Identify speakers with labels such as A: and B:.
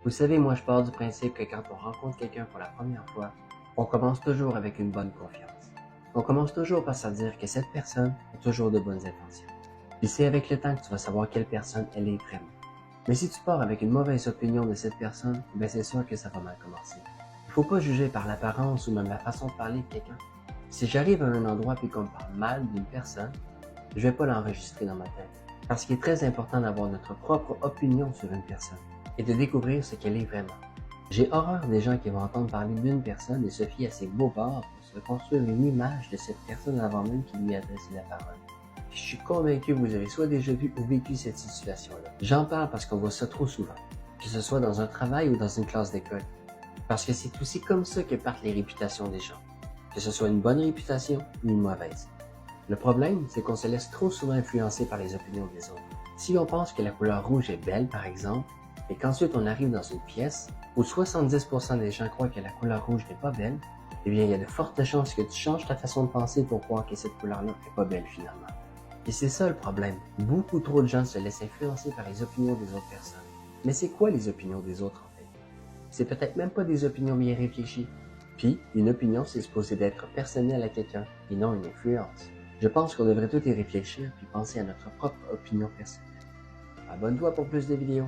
A: Vous savez, moi je pars du principe que quand on rencontre quelqu'un pour la première fois, on commence toujours avec une bonne confiance. On commence toujours par se dire que cette personne a toujours de bonnes intentions. Puis c'est avec le temps que tu vas savoir quelle personne elle est vraiment. Mais si tu pars avec une mauvaise opinion de cette personne, ben c'est sûr que ça va mal commencer. Il faut pas juger par l'apparence ou même la façon de parler de quelqu'un. Si j'arrive à un endroit puis qu'on me parle mal d'une personne, je vais pas l'enregistrer dans ma tête. Parce qu'il est très important d'avoir notre propre opinion sur une personne et de découvrir ce qu'elle est vraiment. J'ai horreur des gens qui vont entendre parler d'une personne et se fier à ses beaux bords pour se construire une image de cette personne avant même qu'il lui adresse la parole. Puis je suis convaincu que vous avez soit déjà vu ou vécu cette situation-là. J'en parle parce qu'on voit ça trop souvent, que ce soit dans un travail ou dans une classe d'école. Parce que c'est aussi comme ça que partent les réputations des gens, que ce soit une bonne réputation ou une mauvaise. Le problème, c'est qu'on se laisse trop souvent influencer par les opinions des autres. Si on pense que la couleur rouge est belle, par exemple, et qu'ensuite on arrive dans une pièce où 70% des gens croient que la couleur rouge n'est pas belle, eh bien il y a de fortes chances que tu changes ta façon de penser pour croire que cette couleur-là n'est pas belle finalement. Et c'est ça le problème. Beaucoup trop de gens se laissent influencer par les opinions des autres personnes. Mais c'est quoi les opinions des autres en fait? C'est peut-être même pas des opinions bien réfléchies. Puis, une opinion, c'est supposé d'être personnel à quelqu'un, et non une influence. Je pense qu'on devrait tout y réfléchir puis penser à notre propre opinion personnelle. Abonne-toi pour plus de vidéos.